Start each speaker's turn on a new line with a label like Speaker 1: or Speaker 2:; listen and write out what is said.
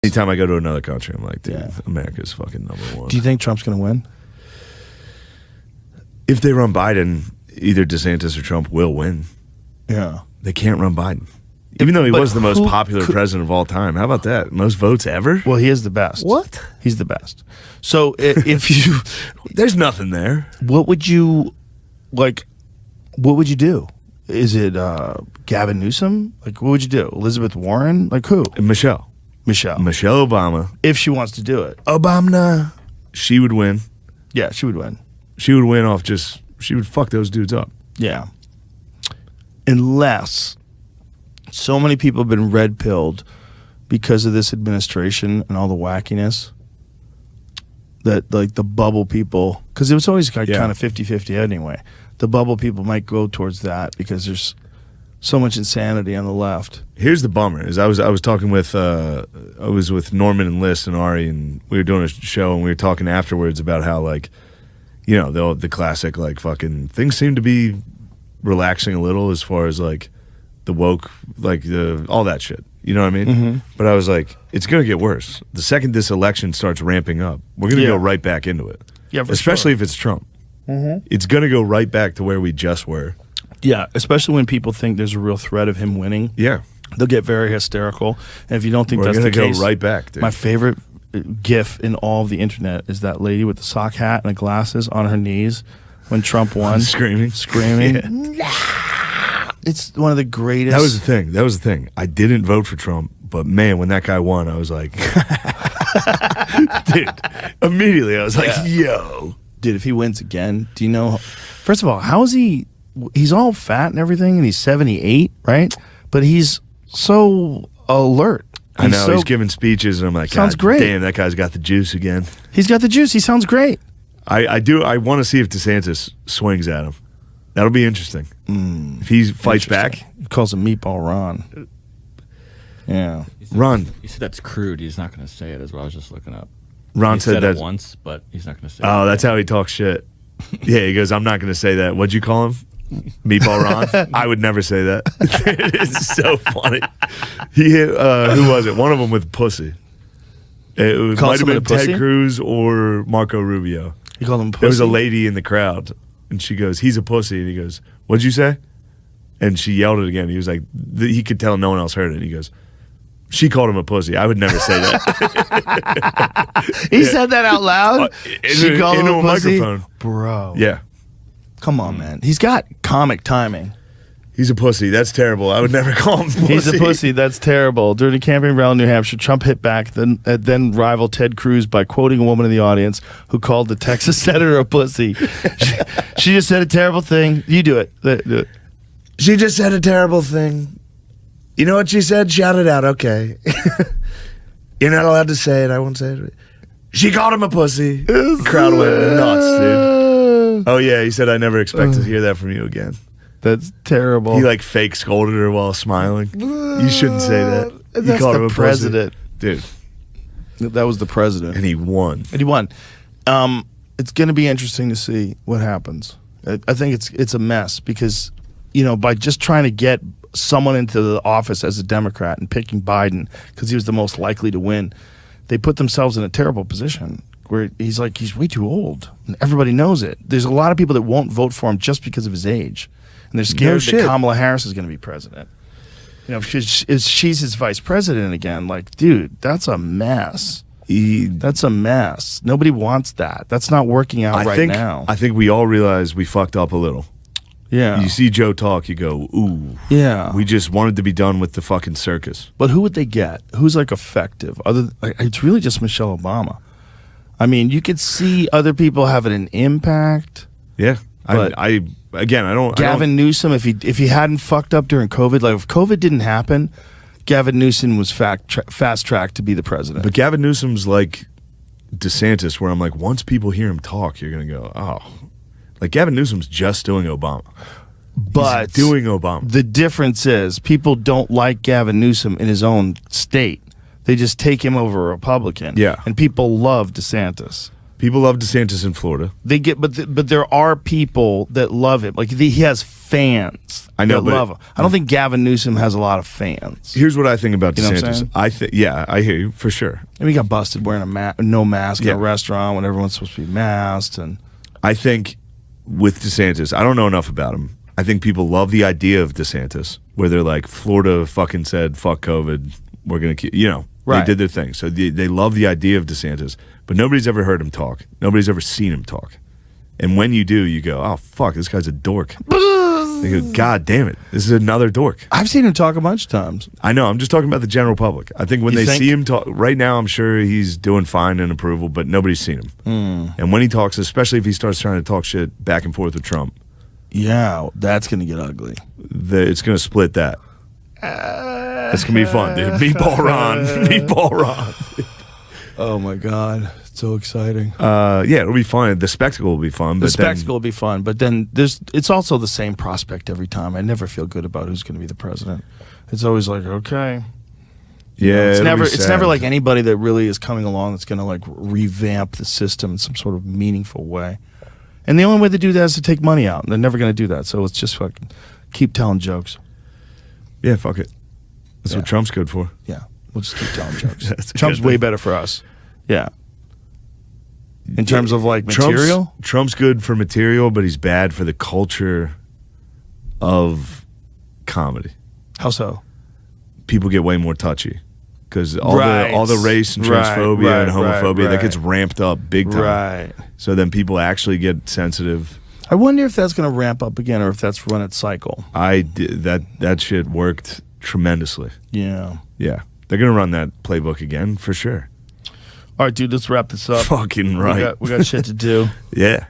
Speaker 1: Anytime I go to another country, I'm like, dude, America's fucking number one.
Speaker 2: Do you think Trump's going to win?
Speaker 1: If they run Biden, either DeSantis or Trump will win.
Speaker 2: Yeah.
Speaker 1: They can't run Biden. Even though he was the most popular president of all time. How about that? Most votes ever?
Speaker 2: Well, he is the best.
Speaker 1: What?
Speaker 2: He's the best. So if you...
Speaker 1: There's nothing there.
Speaker 2: What would you... Like, what would you do? Is it Gavin Newsom? Like, what would you do? Elizabeth Warren? Like, who?
Speaker 1: Michelle Obama.
Speaker 2: If she wants to do it.
Speaker 1: Obama. She would win.
Speaker 2: Yeah, she would win.
Speaker 1: She would win off just... She would fuck those dudes up.
Speaker 2: Yeah. Unless so many people have been red-pilled because of this administration and all the wackiness that, like, the bubble people... Because it was always kind of 50-50 anyway. The bubble people might go towards that because there's so much insanity on the left.
Speaker 1: Here's the bummer: is I was talking with I was with Norman and Liz and Ari, and we were doing a show, and we were talking afterwards about how, like, you know, the classic, like, fucking things seem to be relaxing a little as far as, like, the woke, like, all that shit. You know what I mean? Mm-hmm. But I was like, it's gonna get worse. The second this election starts ramping up, we're gonna go right back into it.
Speaker 2: Yeah, for
Speaker 1: especially
Speaker 2: sure.
Speaker 1: if it's Trump. Mm-hmm. It's going to go right back to where we just were.
Speaker 2: Yeah, especially when people think there's a real threat of him winning.
Speaker 1: Yeah.
Speaker 2: They'll get very hysterical. And if you don't think
Speaker 1: we're
Speaker 2: that's the case...
Speaker 1: We're going to go right back, dude.
Speaker 2: My favorite GIF in all of the internet is that lady with the sock hat and the glasses on her knees when Trump won.
Speaker 1: Screaming.
Speaker 2: Yeah. It's one of the greatest...
Speaker 1: That was the thing. I didn't vote for Trump, but man, when that guy won, I was like... Dude, immediately I was like, yo...
Speaker 2: Dude, if he wins again, do you know... First of all, how is he... He's all fat and everything, and he's 78, right? But he's so alert.
Speaker 1: I know, he's giving speeches, and I'm like,
Speaker 2: sounds
Speaker 1: God
Speaker 2: great.
Speaker 1: Damn, that guy's got the juice again.
Speaker 2: He's got the juice. He sounds great.
Speaker 1: I want to see if DeSantis swings at him. That'll be interesting. If he fights back.
Speaker 2: He calls him Meatball Ron. Yeah.
Speaker 1: Ron.
Speaker 3: He said that's crude. He's not going to say it, as well. I was just looking up.
Speaker 1: Ron said that
Speaker 3: once, but he's not going to say it.
Speaker 1: Oh, that's how he talks shit. Yeah, he goes, I'm not going to say that. What'd you call him? Meatball Ron? I would never say that. It's so funny. He hit, who was it? One of them with pussy. It might have been Ted Cruz or Marco Rubio.
Speaker 2: You called him pussy?
Speaker 1: There was a lady in the crowd, and she goes, he's a pussy. And he goes, what'd you say? And she yelled it again. He was like, he could tell no one else heard it. And he goes, she called him a pussy. I would never say
Speaker 2: that. He said that out loud? She called him a pussy?
Speaker 1: Microphone.
Speaker 2: Bro.
Speaker 1: Yeah.
Speaker 2: Come on, man. He's got comic timing.
Speaker 1: He's a pussy. That's terrible. I would never call him pussy.
Speaker 2: He's a pussy. That's terrible. During a campaign rally in New Hampshire, Trump hit back then rival Ted Cruz by quoting a woman in the audience who called the Texas senator a pussy. She just said a terrible thing. You do it. Do it.
Speaker 1: She just said a terrible thing. You know what she said? Shout it out, okay. You're not allowed to say it. I won't say it. She called him a pussy. The crowd went nuts, dude. Oh, yeah, he said, I never expect to hear that from you again.
Speaker 2: That's terrible.
Speaker 1: He, like, fake scolded her while smiling. You shouldn't say that.
Speaker 2: That's
Speaker 1: called him
Speaker 2: the
Speaker 1: a
Speaker 2: president.
Speaker 1: Pussy. Dude.
Speaker 2: That was the president.
Speaker 1: And he won.
Speaker 2: It's going to be interesting to see what happens. I think it's a mess because, you know, by just trying to get someone into the office as a Democrat and picking Biden because he was the most likely to win, they put themselves in a terrible position where he's way too old and everybody knows it. There's a lot of people that won't vote for him just because of his age, and they're scared that Kamala Harris is going to be president. You know, she's his vice president again. Like, dude, that's a mess. That's a mess. Nobody wants that. That's not working out now.
Speaker 1: I think we all realize we fucked up a little.
Speaker 2: Yeah.
Speaker 1: You see Joe talk, you go, ooh.
Speaker 2: Yeah.
Speaker 1: We just wanted to be done with the fucking circus.
Speaker 2: But who would they get? Who's like effective? It's really just Michelle Obama. I mean, you could see other people having an impact.
Speaker 1: Yeah. I don't.
Speaker 2: Gavin Newsom, if he hadn't fucked up during COVID, like if COVID didn't happen, Gavin Newsom was fast tracked to be the president.
Speaker 1: But Gavin Newsom's like DeSantis, where I'm like, once people hear him talk, you're gonna go, oh. Like, Gavin Newsom's just doing Obama.
Speaker 2: But
Speaker 1: he's doing Obama.
Speaker 2: The difference is people don't like Gavin Newsom in his own state. They just take him over a Republican.
Speaker 1: Yeah.
Speaker 2: And people love DeSantis.
Speaker 1: People love DeSantis in Florida.
Speaker 2: They get, but there are people that love him. Like he has fans.
Speaker 1: I know,
Speaker 2: that
Speaker 1: but
Speaker 2: love him. I don't think Gavin Newsom has a lot of fans.
Speaker 1: Here's what I think about
Speaker 2: You know what I'm
Speaker 1: DeSantis.
Speaker 2: saying?
Speaker 1: I think, yeah, I hear you for sure.
Speaker 2: I mean, he got busted wearing no mask in
Speaker 1: Yeah.
Speaker 2: a restaurant when everyone's supposed to be masked. And
Speaker 1: I think with DeSantis, I don't know enough about him. I think people love the idea of DeSantis, where they're like, Florida fucking said, fuck COVID. We're going to keep,
Speaker 2: Right.
Speaker 1: They did their thing. So they love the idea of DeSantis, but nobody's ever heard him talk. Nobody's ever seen him talk. And when you do, you go, oh, fuck, this guy's a dork. They go, God damn it, this is another dork.
Speaker 2: I've seen him talk a bunch of times.
Speaker 1: I know, I'm just talking about the general public. I think when
Speaker 2: You
Speaker 1: they
Speaker 2: think?
Speaker 1: see him talk, right now I'm sure he's doing fine in approval, but nobody's seen him. And when he talks, especially if he starts trying to talk shit back and forth with Trump,
Speaker 2: Yeah, that's going to get ugly.
Speaker 1: it's going to split that. It's going to be fun, dude. Meatball Ron.
Speaker 2: Oh my God, it's so exciting.
Speaker 1: Yeah, it'll be fun. The spectacle will be fun.
Speaker 2: The
Speaker 1: But
Speaker 2: spectacle will be fun, but then it's also the same prospect every time. I never feel good about who's going to be the president. It's always like, okay.
Speaker 1: Yeah,
Speaker 2: It's
Speaker 1: it'll be
Speaker 2: it's never
Speaker 1: sad.
Speaker 2: like anybody that really is coming along that's going to like revamp the system in some sort of meaningful way. And the only way to do that is to take money out. And they're never going to do that. So it's just fucking keep telling jokes.
Speaker 1: Yeah, fuck it. That's
Speaker 2: Yeah.
Speaker 1: what Trump's good for.
Speaker 2: Yeah, we'll just keep telling jokes.
Speaker 1: That's a
Speaker 2: Trump's
Speaker 1: good
Speaker 2: way
Speaker 1: thing.
Speaker 2: better for us. Yeah. In terms of like material?
Speaker 1: Trump's good for material, but he's bad for the culture of comedy.
Speaker 2: How so?
Speaker 1: People get way more touchy because
Speaker 2: Right.
Speaker 1: all the race and
Speaker 2: Right,
Speaker 1: transphobia
Speaker 2: right,
Speaker 1: and homophobia
Speaker 2: right,
Speaker 1: that gets
Speaker 2: right.
Speaker 1: ramped up big time.
Speaker 2: Right.
Speaker 1: So then people actually get sensitive.
Speaker 2: I wonder if that's going to ramp up again or if that's run its cycle.
Speaker 1: That shit worked tremendously.
Speaker 2: Yeah.
Speaker 1: Yeah, they're gonna run that playbook again for sure.
Speaker 2: All right, dude, let's wrap this up.
Speaker 1: Fucking right.
Speaker 2: We got shit to do.
Speaker 1: Yeah.